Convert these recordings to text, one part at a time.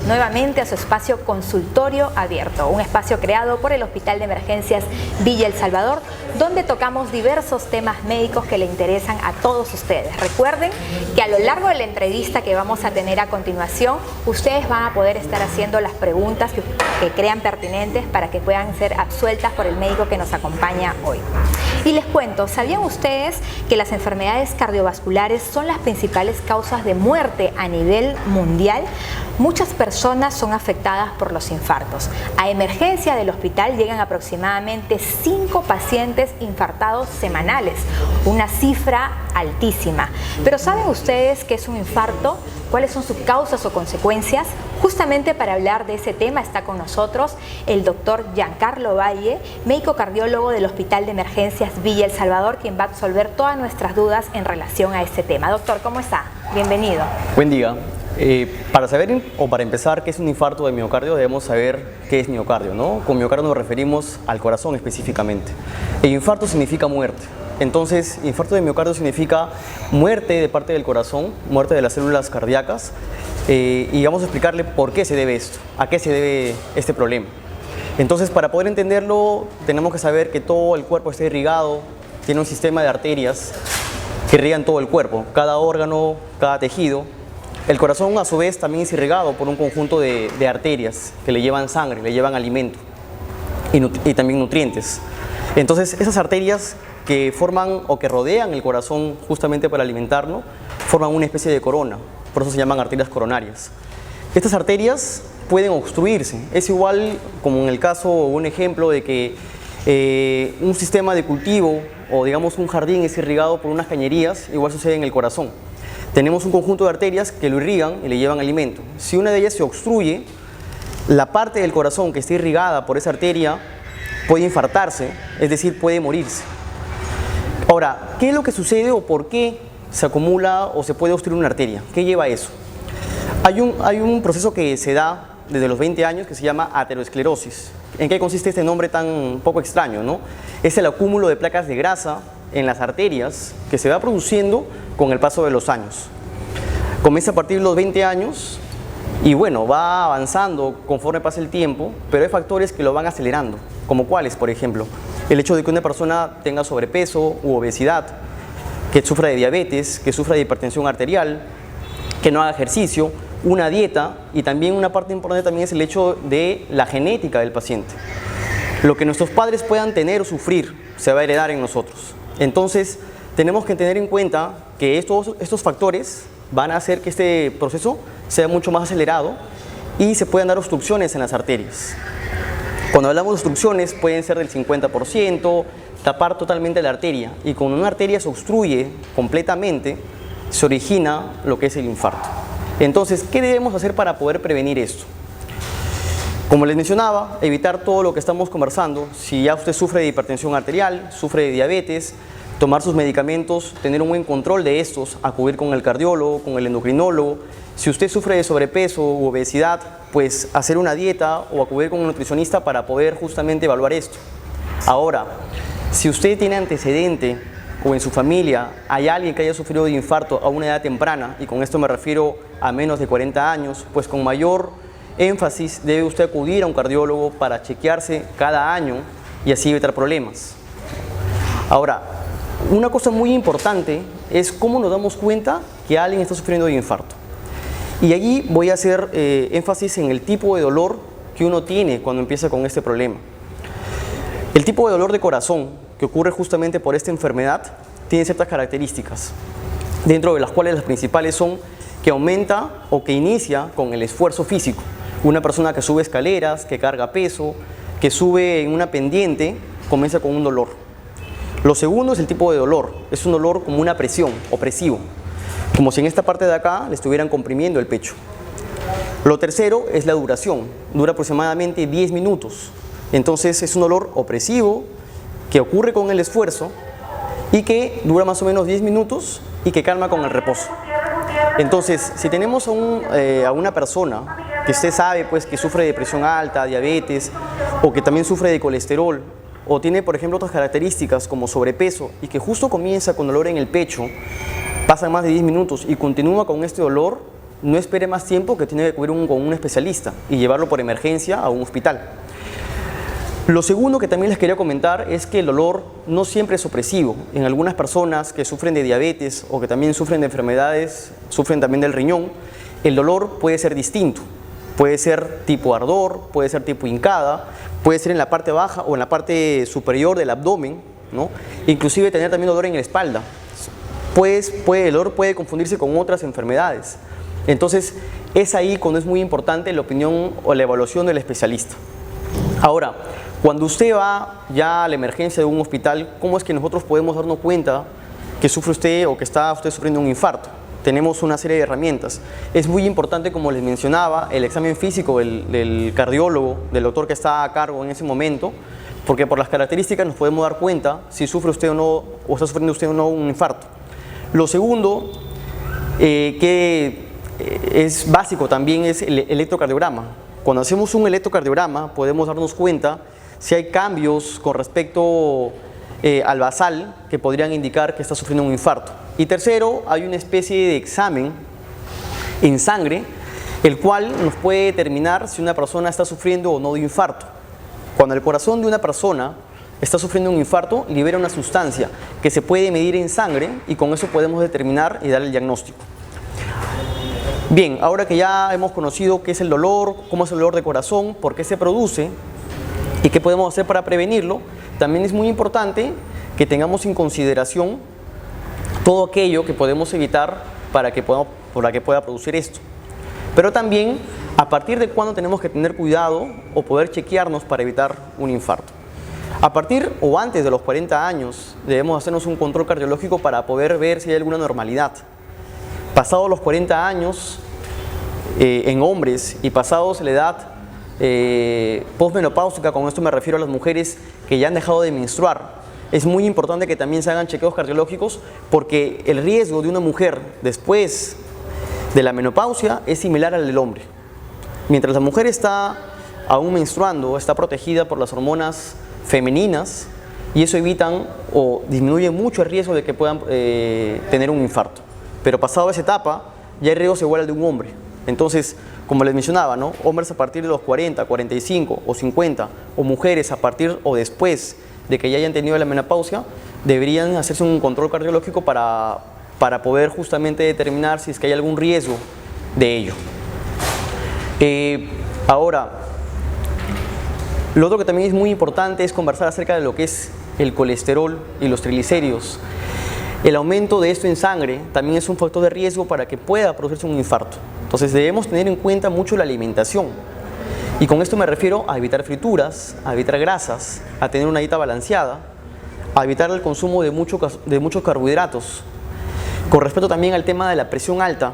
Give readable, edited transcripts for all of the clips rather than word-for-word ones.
nuevamente a su espacio Consultorio Abierto, un espacio creado por el Hospital de Emergencias Villa El Salvador, donde tocamos diversos temas médicos que le interesan a todos ustedes. Recuerden que a lo largo de la entrevista que vamos a tener a continuación, ustedes van a poder estar haciendo las preguntas que crean pertinentes para que puedan ser absueltas por el médico que nos acompaña hoy. Y les cuento, ¿sabían ustedes que las enfermedades cardiovasculares son las principales causas de muerte a nivel mundial? Muchas personas son afectadas por los infartos. A emergencia del hospital llegan aproximadamente 5 pacientes infartados semanales, una cifra altísima. Pero ¿saben ustedes qué es un infarto? ¿Cuáles son sus causas o consecuencias? Justamente para hablar de ese tema está con nosotros el doctor Giancarlo Valle, médico cardiólogo del Hospital de Emergencias Villa El Salvador, quien va a absolver todas nuestras dudas en relación a este tema. Doctor, ¿cómo está? Bienvenido. Buen día. Para saber o para empezar qué es un infarto de miocardio debemos saber qué es miocardio, ¿no? Con miocardio nos referimos al corazón específicamente. El infarto significa muerte. Entonces, infarto de miocardio significa muerte de parte del corazón, muerte de las células cardíacas, y vamos a explicarle por qué se debe esto, a qué se debe este problema. Entonces, para poder entenderlo, tenemos que saber que todo el cuerpo está irrigado, tiene un sistema de arterias que irrigan todo el cuerpo, cada órgano, cada tejido. El corazón, a su vez, también es irrigado por un conjunto de arterias que le llevan sangre, le llevan alimento y también nutrientes. Entonces, esas arterias que forman o que rodean el corazón justamente para alimentarlo, forman una especie de corona, por eso se llaman arterias coronarias. Estas arterias pueden obstruirse, es igual como en el caso, un ejemplo de que un sistema de cultivo o digamos un jardín es irrigado por unas cañerías, igual sucede en el corazón. Tenemos un conjunto de arterias que lo irrigan y le llevan alimento. Si una de ellas se obstruye, la parte del corazón que está irrigada por esa arteria puede infartarse, es decir, puede morirse. Ahora, ¿qué es lo que sucede o por qué se acumula o se puede obstruir una arteria? ¿Qué lleva a eso? Hay un proceso que se da desde los 20 años que se llama aterosclerosis. ¿En qué consiste este nombre tan poco extraño, no? Es el acúmulo de placas de grasa en las arterias que se va produciendo con el paso de los años. Comienza a partir de los 20 años y bueno, va avanzando conforme pasa el tiempo, pero hay factores que lo van acelerando, como cuáles, por ejemplo, el hecho de que una persona tenga sobrepeso u obesidad, que sufra de diabetes, que sufra de hipertensión arterial, que no haga ejercicio, una dieta, y también una parte importante también es el hecho de la genética del paciente. Lo que nuestros padres puedan tener o sufrir se va a heredar en nosotros. Entonces, tenemos que tener en cuenta que estos factores van a hacer que este proceso sea mucho más acelerado y se puedan dar obstrucciones en las arterias. Cuando hablamos de obstrucciones pueden ser del 50%, tapar totalmente la arteria, y cuando una arteria se obstruye completamente, se origina lo que es el infarto. Entonces, ¿qué debemos hacer para poder prevenir esto? Como les mencionaba, evitar todo lo que estamos conversando. Si ya usted sufre de hipertensión arterial, sufre de diabetes, tomar sus medicamentos, tener un buen control de estos, acudir con el cardiólogo, con el endocrinólogo. Si usted sufre de sobrepeso u obesidad, pues hacer una dieta o acudir con un nutricionista para poder justamente evaluar esto. Ahora, si usted tiene antecedente o en su familia hay alguien que haya sufrido de infarto a una edad temprana, y con esto me refiero a menos de 40 años, pues con mayor énfasis debe usted acudir a un cardiólogo para chequearse cada año y así evitar problemas. Ahora, una cosa muy importante es cómo nos damos cuenta que alguien está sufriendo de infarto. Y allí voy a hacer énfasis en el tipo de dolor que uno tiene cuando empieza con este problema. El tipo de dolor de corazón que ocurre justamente por esta enfermedad tiene ciertas características, dentro de las cuales las principales son que aumenta o que inicia con el esfuerzo físico. Una persona que sube escaleras, que carga peso, que sube en una pendiente, comienza con un dolor. Lo segundo es el tipo de dolor, es un dolor como una presión, opresivo, como si en esta parte de acá le estuvieran comprimiendo el pecho. Lo tercero es la duración, dura aproximadamente 10 minutos. Entonces es un dolor opresivo que ocurre con el esfuerzo y que dura más o menos 10 minutos y que calma con el reposo. Entonces, si tenemos a una persona que usted sabe pues, que sufre de presión alta, diabetes, o que también sufre de colesterol, o tiene, por ejemplo, otras características como sobrepeso, y que justo comienza con dolor en el pecho, pasan más de 10 minutos y continúa con este dolor, no espere más tiempo, que tiene que acudir con un especialista y llevarlo por emergencia a un hospital. Lo segundo que también les quería comentar es que el dolor no siempre es opresivo. En algunas personas que sufren de diabetes o que también sufren de enfermedades, sufren también del riñón, el dolor puede ser distinto. Puede ser tipo ardor, puede ser tipo hincada, puede ser en la parte baja o en la parte superior del abdomen, ¿no? Inclusive tener también dolor en la espalda. El dolor puede confundirse con otras enfermedades. Entonces, es ahí cuando es muy importante la opinión o la evaluación del especialista. Ahora, cuando usted va ya a la emergencia de un hospital, ¿cómo es que nosotros podemos darnos cuenta que sufre usted o que está usted sufriendo un infarto? Tenemos una serie de herramientas. Es muy importante, como les mencionaba, el examen físico del cardiólogo, del doctor que está a cargo en ese momento, porque por las características nos podemos dar cuenta si sufre usted o no, o está sufriendo usted o no un infarto. Lo segundo, que es básico también, es el electrocardiograma. Cuando hacemos un electrocardiograma podemos darnos cuenta si hay cambios con respecto al basal que podrían indicar que está sufriendo un infarto. Y tercero, hay una especie de examen en sangre, el cual nos puede determinar si una persona está sufriendo o no de infarto. Cuando el corazón de una persona está sufriendo un infarto, libera una sustancia que se puede medir en sangre y con eso podemos determinar y dar el diagnóstico. Bien, ahora que ya hemos conocido qué es el dolor, cómo es el dolor de corazón, por qué se produce y qué podemos hacer para prevenirlo, también es muy importante que tengamos en consideración todo aquello que podemos evitar para que pueda producir esto. Pero también a partir de cuándo tenemos que tener cuidado o poder chequearnos para evitar un infarto. A partir o antes de los 40 años debemos hacernos un control cardiológico para poder ver si hay alguna normalidad. Pasados los 40 años en hombres y pasados la edad posmenopáusica, con esto me refiero a las mujeres que ya han dejado de menstruar, es muy importante que también se hagan chequeos cardiológicos porque el riesgo de una mujer después de la menopausia es similar al del hombre. Mientras la mujer está aún menstruando, está protegida por las hormonas femeninas y eso evitan o disminuye mucho el riesgo de que puedan tener un infarto. Pero pasado esa etapa, ya el riesgo se iguala al de un hombre. Entonces, como les mencionaba, ¿no? Hombres a partir de los 40, 45 o 50, o mujeres a partir o después de que ya hayan tenido la menopausia, deberían hacerse un control cardiológico para poder justamente determinar si es que hay algún riesgo de ello. Ahora, lo otro que también es muy importante es conversar acerca de lo que es el colesterol y los triglicéridos. El aumento de esto en sangre también es un factor de riesgo para que pueda producirse un infarto. Entonces debemos tener en cuenta mucho la alimentación. Y con esto me refiero a evitar frituras, a evitar grasas, a tener una dieta balanceada, a evitar el consumo de muchos carbohidratos. Con respecto también al tema de la presión alta,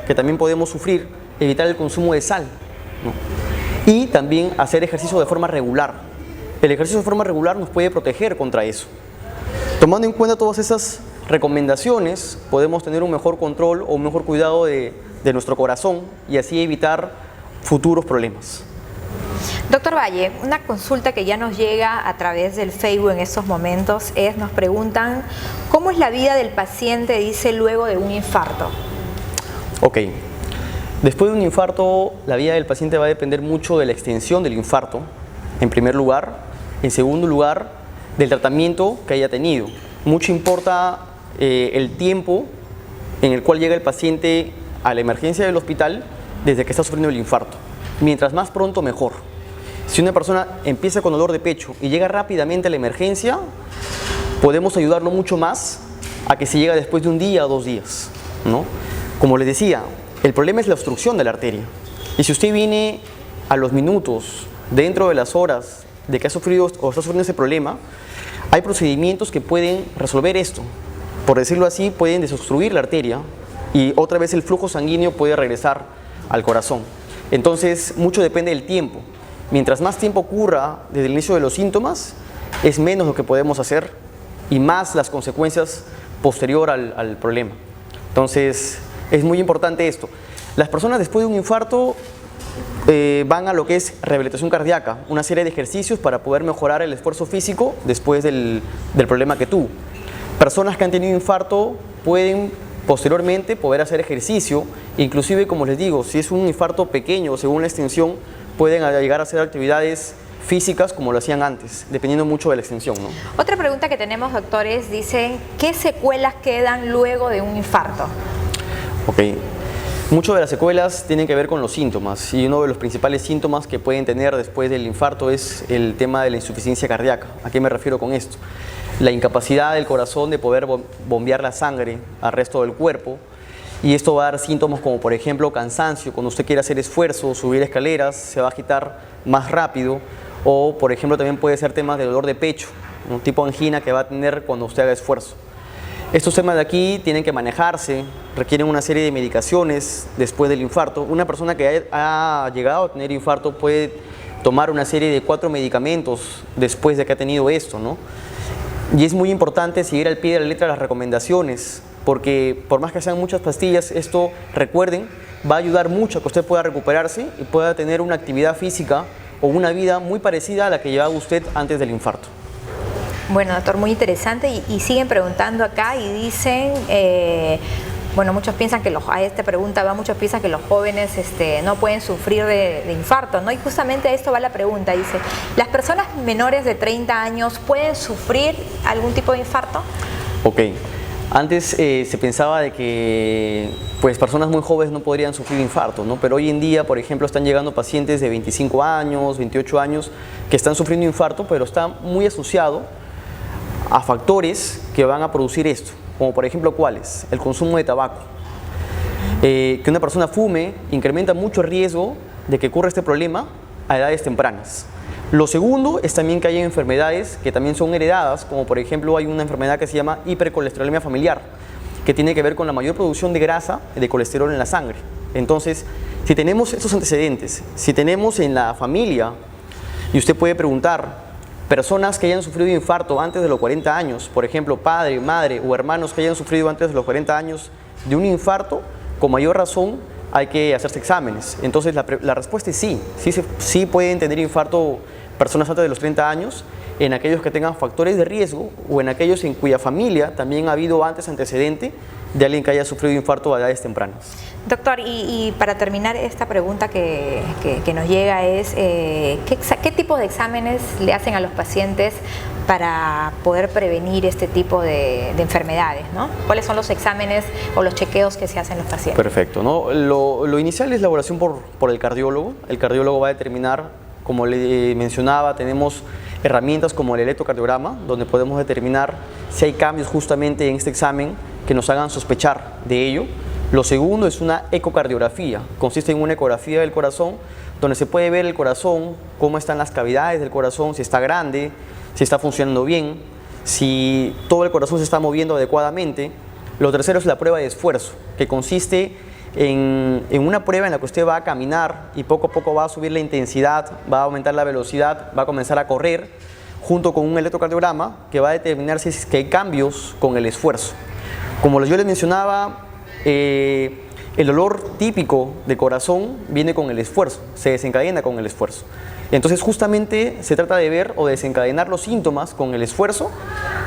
que también podemos sufrir, evitar el consumo de sal, ¿no? Y también hacer ejercicio de forma regular. El ejercicio de forma regular nos puede proteger contra eso. Tomando en cuenta todas esas recomendaciones, podemos tener un mejor control o un mejor cuidado de nuestro corazón y así evitar futuros problemas. Doctor Valle, una consulta que ya nos llega a través del Facebook en estos momentos nos preguntan, ¿cómo es la vida del paciente, dice, luego de un infarto? Ok, después de un infarto, la vida del paciente va a depender mucho de la extensión del infarto, en primer lugar. En segundo lugar, del tratamiento que haya tenido. Mucho importa el tiempo en el cual llega el paciente a la emergencia del hospital desde que está sufriendo el infarto. Mientras más pronto, mejor. Si una persona empieza con dolor de pecho y llega rápidamente a la emergencia, podemos ayudarlo mucho más a que se llegue después de un día o 2 días, ¿no? Como les decía, el problema es la obstrucción de la arteria. Y si usted viene a los minutos, dentro de las horas de que ha sufrido o está sufriendo ese problema, hay procedimientos que pueden resolver esto. Por decirlo así, pueden desobstruir la arteria y otra vez el flujo sanguíneo puede regresar al corazón. Entonces, mucho depende del tiempo. Mientras más tiempo ocurra desde el inicio de los síntomas, es menos lo que podemos hacer y más las consecuencias posterior al problema. Entonces, es muy importante esto. Las personas después de un infarto van a lo que es rehabilitación cardíaca, una serie de ejercicios para poder mejorar el esfuerzo físico después del problema que tuvo. Personas que han tenido infarto pueden posteriormente poder hacer ejercicio, inclusive como les digo, si es un infarto pequeño según la extensión, pueden llegar a hacer actividades físicas como lo hacían antes, dependiendo mucho de la extensión, ¿no? Otra pregunta que tenemos, doctores, dicen, ¿qué secuelas quedan luego de un infarto? Ok. Muchas de las secuelas tienen que ver con los síntomas y uno de los principales síntomas que pueden tener después del infarto es el tema de la insuficiencia cardíaca. ¿A qué me refiero con esto? La incapacidad del corazón de poder bombear la sangre al resto del cuerpo, y esto va a dar síntomas como por ejemplo cansancio. Cuando usted quiere hacer esfuerzo, subir escaleras, se va a agitar más rápido, o por ejemplo también puede ser temas de dolor de pecho, un tipo de angina que va a tener cuando usted haga esfuerzo. Estos temas de aquí tienen que manejarse, requieren una serie de medicaciones después del infarto. Una persona que ha llegado a tener infarto puede tomar una serie de 4 medicamentos después de que ha tenido esto, ¿no? Y es muy importante seguir al pie de la letra las recomendaciones, porque por más que sean muchas pastillas, esto, recuerden, va a ayudar mucho a que usted pueda recuperarse y pueda tener una actividad física o una vida muy parecida a la que llevaba usted antes del infarto. Bueno, doctor, muy interesante, y siguen preguntando acá y dicen, bueno, muchos piensan que a esta pregunta va, muchos piensan que los jóvenes no pueden sufrir de infarto, ¿no? Y justamente a esto va la pregunta, dice, ¿las personas menores de 30 años pueden sufrir algún tipo de infarto? Ok, antes se pensaba de que pues personas muy jóvenes no podrían sufrir infarto, ¿no? Pero hoy en día, por ejemplo, están llegando pacientes de 25 años, 28 años que están sufriendo infarto, pero está muy asociado a factores que van a producir esto, como por ejemplo, ¿cuáles? El consumo de tabaco. Que una persona fume incrementa mucho el riesgo de que ocurra este problema a edades tempranas. Lo segundo es también que hay enfermedades que también son heredadas, como por ejemplo hay una enfermedad que se llama hipercolesterolemia familiar, que tiene que ver con la mayor producción de grasa, de colesterol en la sangre. Entonces, si tenemos estos antecedentes, si tenemos en la familia, y usted puede preguntar, personas que hayan sufrido infarto antes de los 40 años, por ejemplo, padre, madre o hermanos que hayan sufrido antes de los 40 años de un infarto, con mayor razón hay que hacerse exámenes. Entonces la respuesta es sí, sí pueden tener infarto personas antes de los 30 años, en aquellos que tengan factores de riesgo o en aquellos en cuya familia también ha habido antes antecedente de alguien que haya sufrido infarto a edades tempranas. Doctor, y para terminar esta pregunta que nos llega es, ¿qué tipo de exámenes le hacen a los pacientes para poder prevenir este tipo de enfermedades, ¿no? ¿Cuáles son los exámenes o los chequeos que se hacen los pacientes? Perfecto, ¿no? Lo inicial es la evaluación por el cardiólogo. El cardiólogo va a determinar, como le mencionaba, tenemos herramientas como el electrocardiograma, donde podemos determinar si hay cambios justamente en este examen que nos hagan sospechar de ello. Lo segundo es una ecocardiografía, consiste en una ecografía del corazón, donde se puede ver el corazón, cómo están las cavidades del corazón, si está grande, si está funcionando bien, si todo el corazón se está moviendo adecuadamente. Lo tercero es la prueba de esfuerzo, que consiste en una prueba en la que usted va a caminar y poco a poco va a subir la intensidad, va a aumentar la velocidad, va a comenzar a correr, junto con un electrocardiograma que va a determinar si es que hay cambios con el esfuerzo. Como yo les mencionaba, el dolor típico de corazón viene con el esfuerzo, se desencadena con el esfuerzo. Entonces justamente se trata de ver o de desencadenar los síntomas con el esfuerzo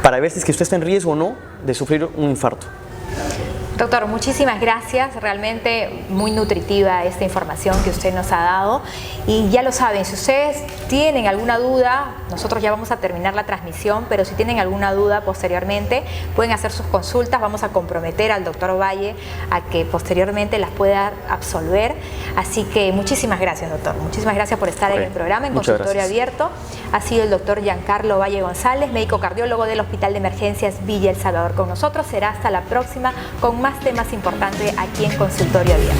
para ver si es que usted está en riesgo o no de sufrir un infarto. Doctor, muchísimas gracias, realmente muy nutritiva esta información que usted nos ha dado, y ya lo saben, si ustedes tienen alguna duda, nosotros ya vamos a terminar la transmisión, pero si tienen alguna duda posteriormente pueden hacer sus consultas, vamos a comprometer al doctor Valle a que posteriormente las pueda absolver, así que muchísimas gracias, doctor, muchísimas gracias por estar en el programa, en Consultorio Abierto. Ha sido el doctor Giancarlo Valle González, médico cardiólogo del Hospital de Emergencias Villa El Salvador con nosotros. Será hasta la próxima con más temas importantes aquí en Consultorio Abierto.